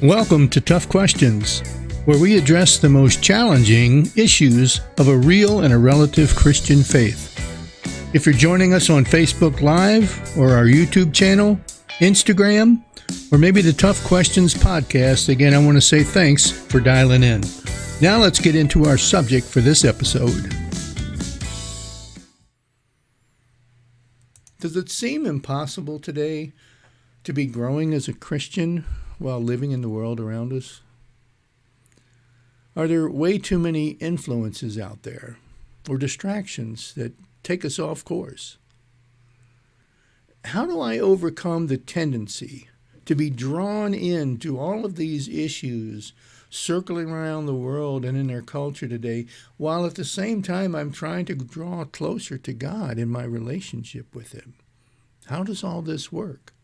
Welcome to Tough Questions, where we address the most challenging issues of a real and a relative Christian faith. If you're joining us on Facebook Live or our YouTube channel, Instagram, or maybe the Tough Questions podcast, again, I want to say thanks for dialing in. Now let's get into our subject for this episode. Does it seem impossible today to be growing as a Christian while living in the world around us? Are there way too many influences out there or distractions that take us off course? How do I overcome the tendency to be drawn into all of these issues circling around the world and in their culture today, while at the same time I'm trying to draw closer to God in my relationship with Him? How does all this work?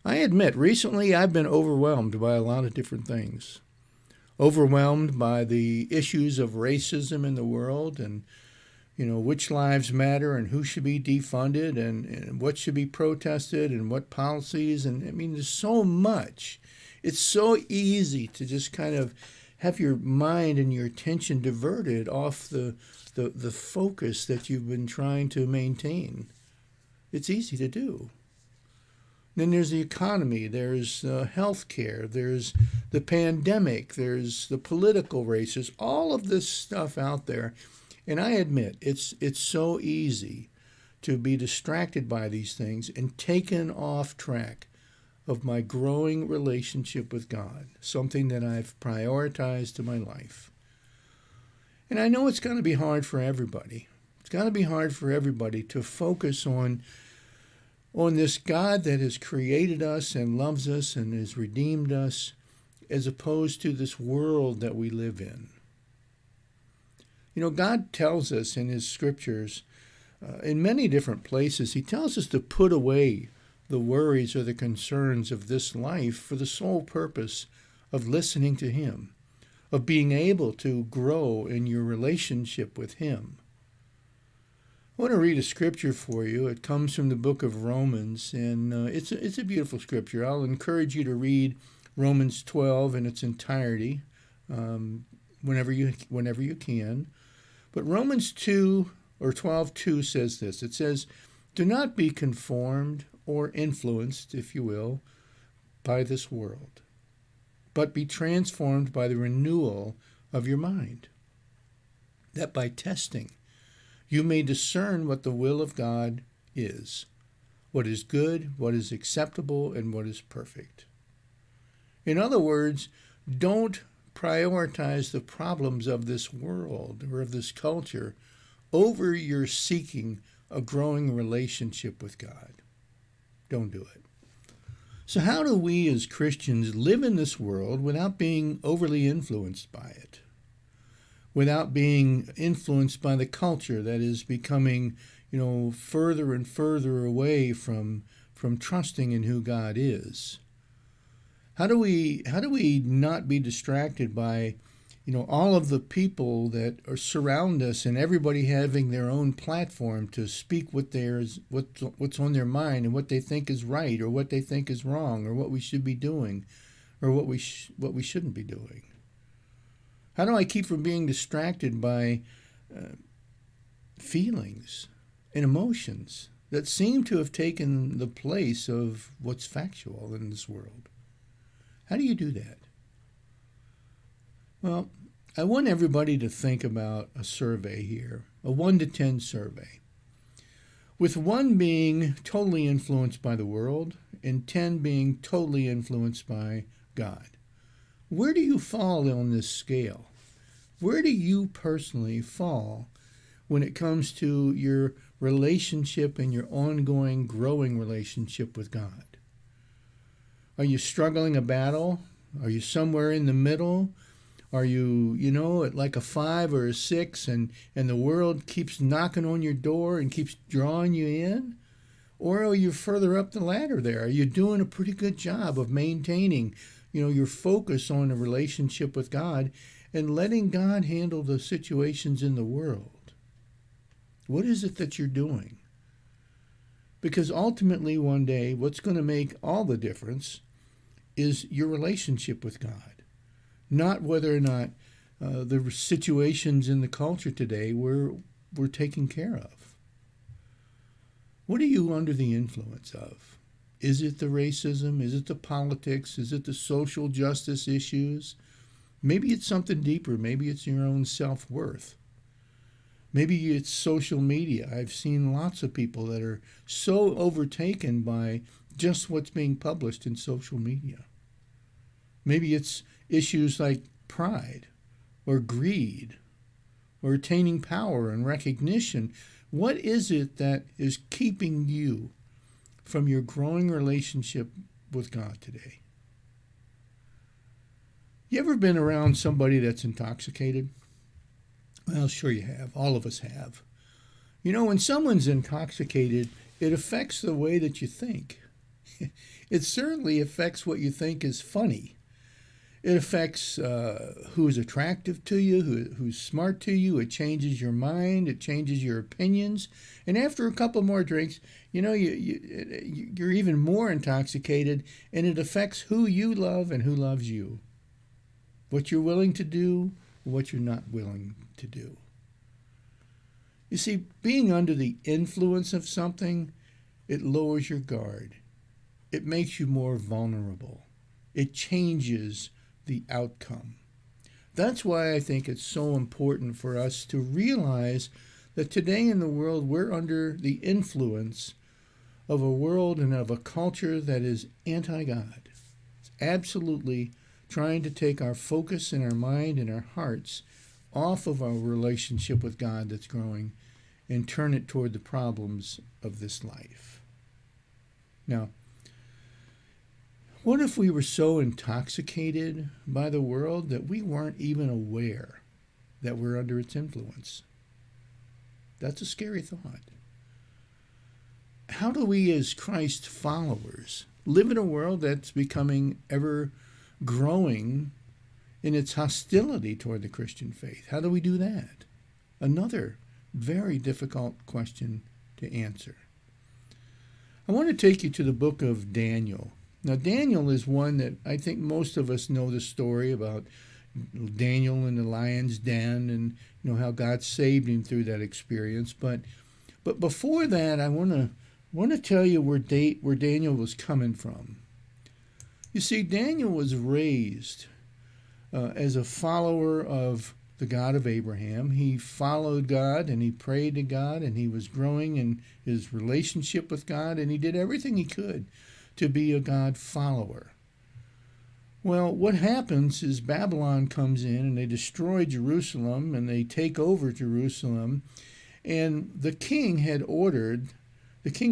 I admit, recently I've been overwhelmed by a lot of different things. Overwhelmed by the issues of racism in the world and, which lives matter and who should be defunded and what should be protested and what policies. And there's so much. It's so easy to just kind of have your mind and your attention diverted off the focus that you've been trying to maintain. It's easy to do. Then there's the economy, there's health care, there's the pandemic, there's the political races, all of this stuff out there. And I admit, it's so easy to be distracted by these things and taken off track of my growing relationship with God, something that I've prioritized in my life. And I know it's going to be hard for everybody. It's going to be hard for everybody to focus on this God that has created us and loves us and has redeemed us, as opposed to this world that we live in. God tells us in His scriptures, in many different places, He tells us to put away the worries or the concerns of this life for the sole purpose of listening to Him, of being able to grow in your relationship with Him. I want to read a scripture for you. It comes from the book of Romans, and it's a beautiful scripture. I'll encourage you to read Romans 12 in its entirety whenever you can. But Romans 2 or 12:2 says this. It says, "Do not be conformed or influenced, if you will, by this world, but be transformed by the renewal of your mind, that by testing you may discern what the will of God is, what is good, what is acceptable, and what is perfect." In other words, don't prioritize the problems of this world or of this culture over your seeking a growing relationship with God. Don't do it. So how do we as Christians live in this world without being overly influenced by it? Without being influenced by the culture that is becoming, further and further away from trusting in who God is? How do we not be distracted by, all of the people that surround us and everybody having their own platform to speak what's on their mind and what they think is right or what they think is wrong or what we should be doing or what we shouldn't be doing? How do I keep from being distracted by feelings and emotions that seem to have taken the place of what's factual in this world? How do you do that? Well, I want everybody to think about a survey here, a 1 to 10 survey, with 1 being totally influenced by the world and 10 being totally influenced by God. Where do you fall on this scale? Where do you personally fall when it comes to your relationship and your ongoing growing relationship with God? Are you struggling a battle? Are you somewhere in the middle? Are you, at like a 5 or a 6 and the world keeps knocking on your door and keeps drawing you in? Or are you further up the ladder there? Are you doing a pretty good job of maintaining, your focus on a relationship with God and letting God handle the situations in the world? What is it that you're doing? Because ultimately one day, what's going to make all the difference is your relationship with God, not whether or not the situations in the culture today were taken care of. What are you under the influence of? Is it the racism? Is it the politics? Is it the social justice issues? Maybe it's something deeper. Maybe it's your own self-worth. Maybe it's social media. I've seen lots of people that are so overtaken by just what's being published in social media. Maybe it's issues like pride or greed or attaining power and recognition. What is it that is keeping you from your growing relationship with God today? You ever been around somebody that's intoxicated? Well, sure you have. All of us have. You know, when someone's intoxicated, it affects the way that you think. It certainly affects what you think is funny. It affects who's attractive to you, who's smart to you. It changes your mind. It changes your opinions. And after a couple more drinks, you know, you're even more intoxicated, and it affects who you love and who loves you. What you're willing to do, what you're not willing to do. You see, being under the influence of something, it lowers your guard. It makes you more vulnerable. It changes the outcome. That's why I think it's so important for us to realize that today in the world we're under the influence of a world and of a culture that is anti-God. It's absolutely trying to take our focus and our mind and our hearts off of our relationship with God that's growing and turn it toward the problems of this life. Now, what if we were so intoxicated by the world that we weren't even aware that we're under its influence? That's a scary thought. How do we as Christ followers live in a world that's becoming ever growing in its hostility toward the Christian faith? How do we do that? Another very difficult question to answer. I want to take you to the book of Daniel. Now, Daniel is one that I think most of us know the story about Daniel in the lion's den and you know how God saved him through that experience. But before that, I want to tell you where Daniel was coming from. You see, Daniel was raised as a follower of the God of Abraham. He followed God and he prayed to God and he was growing in his relationship with God and he did everything he could to be a God follower. Well, what happens is Babylon comes in and they destroy Jerusalem and they take over Jerusalem. And the king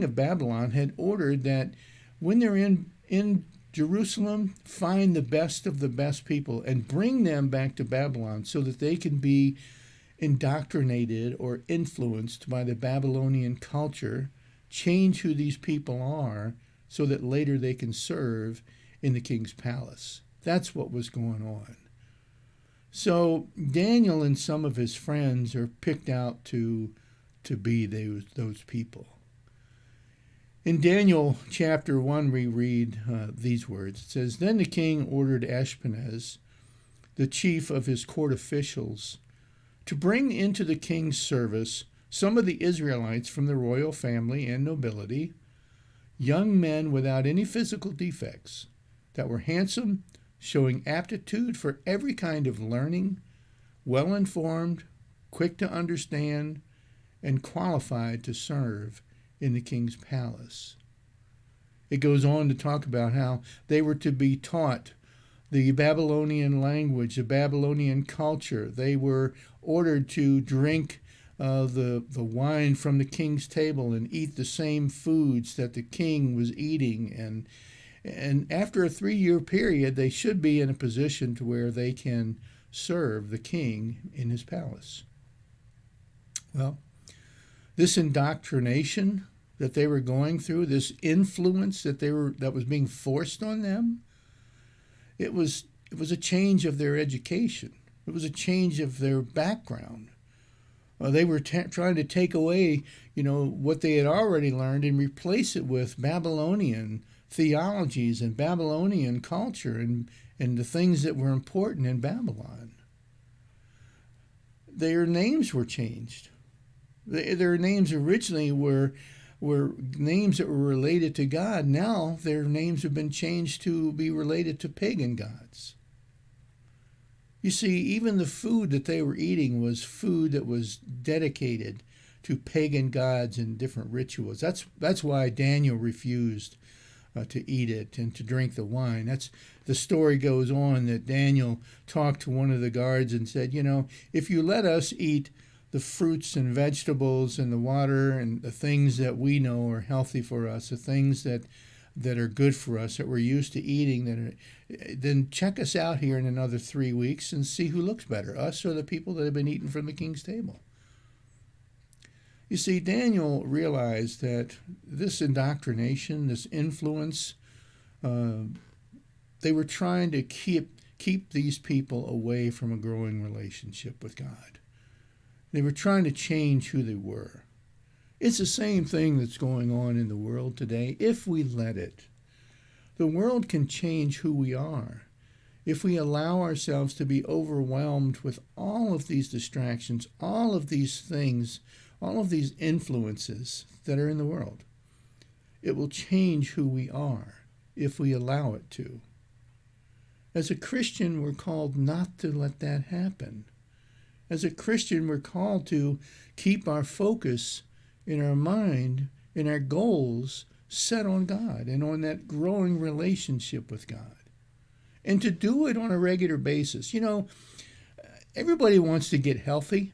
of Babylon had ordered that when they're in Jerusalem, find the best of the best people and bring them back to Babylon so that they can be indoctrinated or influenced by the Babylonian culture, change who these people are so that later they can serve in the king's palace. That's what was going on. So Daniel and some of his friends are picked out to be those people. In Daniel chapter 1, we read these words. It says, "Then the king ordered Ashpenaz, the chief of his court officials, to bring into the king's service some of the Israelites from the royal family and nobility, young men without any physical defects, that were handsome, showing aptitude for every kind of learning, well-informed, quick to understand, and qualified to serve in the king's palace." It goes on to talk about how they were to be taught the Babylonian language, the Babylonian culture. They were ordered to drink the wine from the king's table and eat the same foods that the king was eating. And after a 3-year period, they should be in a position to where they can serve the king in his palace. Well, this indoctrination that they were going through, this influence that was being forced on them, it was a change of their education. It was a change of their background. They were trying to take away, what they had already learned and replace it with Babylonian theologies and Babylonian culture and the things that were important in Babylon. Their names were changed. Their names originally were names that were related to God. Now their names have been changed to be related to pagan gods. You see, even the food that they were eating was food that was dedicated to pagan gods and different rituals. That's why Daniel refused to eat it and to drink the wine. The story goes on that Daniel talked to one of the guards and said, if you let us eat the fruits and vegetables and the water and the things that we know are healthy for us, the things that are good for us, that we're used to eating, then check us out here in another 3 weeks and see who looks better, us or the people that have been eating from the king's table. You see, Daniel realized that this indoctrination, this influence, they were trying to keep these people away from a growing relationship with God. They were trying to change who they were. It's the same thing that's going on in the world today, if we let it. The world can change who we are if we allow ourselves to be overwhelmed with all of these distractions, all of these things, all of these influences that are in the world. It will change who we are if we allow it to. As a Christian, we're called not to let that happen. As a Christian, we're called to keep our focus in our mind, in our goals, set on God and on that growing relationship with God. And to do it on a regular basis. Everybody wants to get healthy.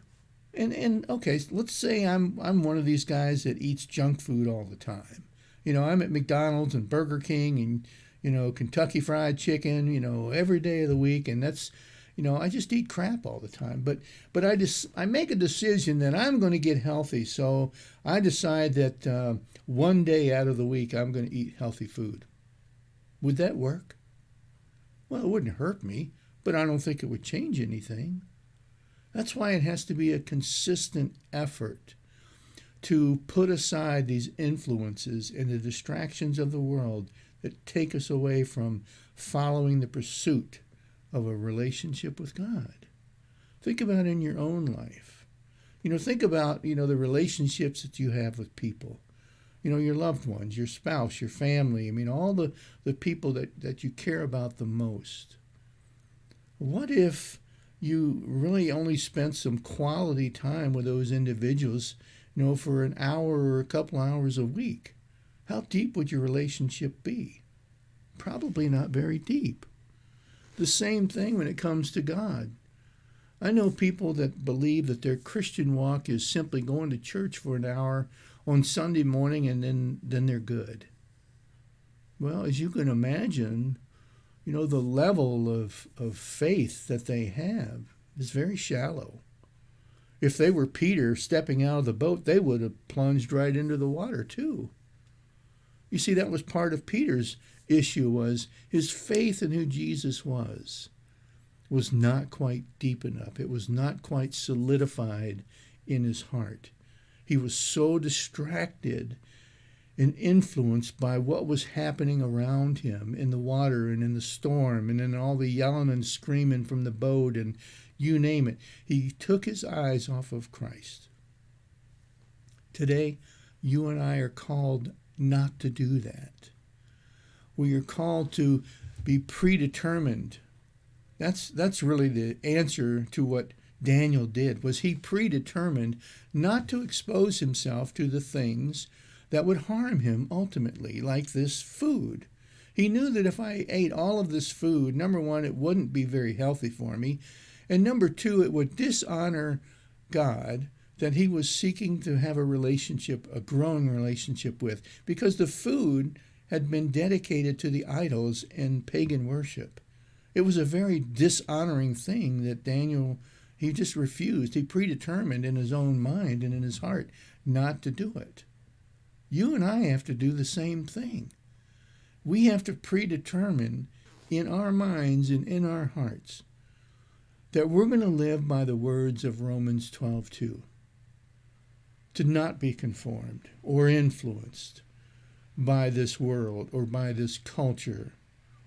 And okay, let's say I'm one of these guys that eats junk food all the time. I'm at McDonald's and Burger King and, Kentucky Fried Chicken, every day of the week. And that's, I just eat crap all the time. But I make a decision that I'm going to get healthy. So I decide that one day out of the week I'm going to eat healthy food. Would that work? Well, it wouldn't hurt me, but I don't think it would change anything. That's why it has to be a consistent effort to put aside these influences and the distractions of the world that take us away from following the pursuit of a relationship with God. Think about in your own life. Think about, the relationships that you have with people. Your loved ones, your spouse, your family. All the people that you care about the most. What if you really only spent some quality time with those individuals, for an hour or a couple hours a week? How deep would your relationship be? Probably not very deep. The same thing when it comes to God. I know people that believe that their Christian walk is simply going to church for an hour on Sunday morning and then they're good. Well, as you can imagine, the level of faith that they have is very shallow. If they were Peter stepping out of the boat, they would have plunged right into the water too. You see, that was part of Peter's issue, was his faith in who Jesus was not quite deep enough. It was not quite solidified in his heart. He was so distracted and influenced by what was happening around him in the water and in the storm and in all the yelling and screaming from the boat and you name it. He took his eyes off of Christ. Today, you and I are called not to do that. We are called to be predetermined. That's really the answer to what Daniel did, was he predetermined not to expose himself to the things that would harm him ultimately, like this food. He knew that if I ate all of this food, number one, it wouldn't be very healthy for me, and number two, it would dishonor God that he was seeking to have a relationship, a growing relationship with, because the food had been dedicated to the idols and pagan worship. It was a very dishonoring thing that Daniel, he just refused. He predetermined in his own mind and in his heart not to do it. You and I have to do the same thing. We have to predetermine in our minds and in our hearts that we're going to live by the words of Romans 12:2. To not be conformed or influenced by this world or by this culture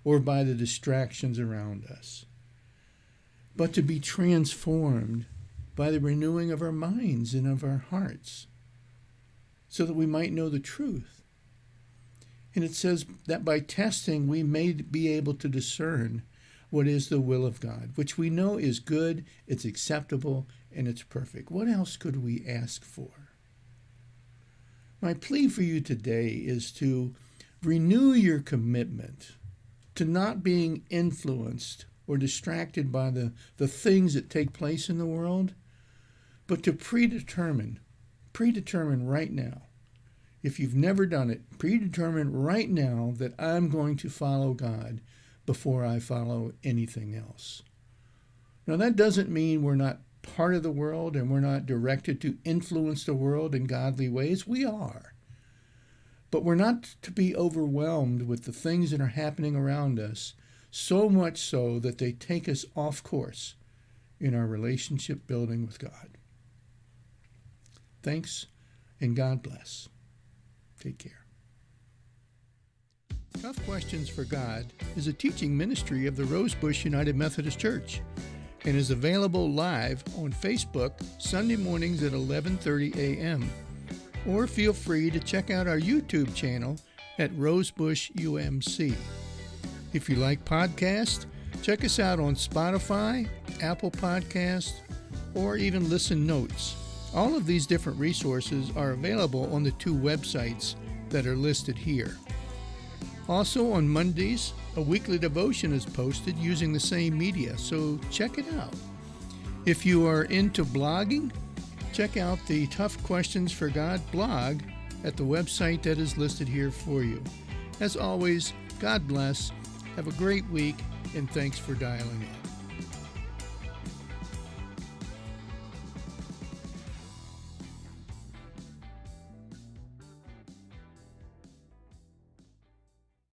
or by the distractions around us, but to be transformed by the renewing of our minds and of our hearts, so that we might know the truth. And it says that by testing we may be able to discern what is the will of God, which we know is good, it's acceptable, and it's perfect. What else could we ask for? My plea for you today is to renew your commitment to not being influenced or distracted by the things that take place in the world, but to predetermine right now. If you've never done it, predetermine right now that I'm going to follow God before I follow anything else. Now, that doesn't mean we're not part of the world and we're not directed to influence the world in godly ways. We are. But we're not to be overwhelmed with the things that are happening around us, so much so that they take us off course in our relationship building with God. Thanks, and God bless. Take care. Tough Questions for God is a teaching ministry of the Rosebush United Methodist Church and is available live on Facebook Sunday mornings at 11:30 a.m. Or feel free to check out our YouTube channel at Rosebush UMC. If you like podcasts, check us out on Spotify, Apple Podcasts, or even Listen Notes. All of these different resources are available on the two websites that are listed here. Also on Mondays, a weekly devotion is posted using the same media, so check it out. If you are into blogging, check out the Tough Questions for God blog at the website that is listed here for you. As always, God bless, have a great week, and thanks for dialing in.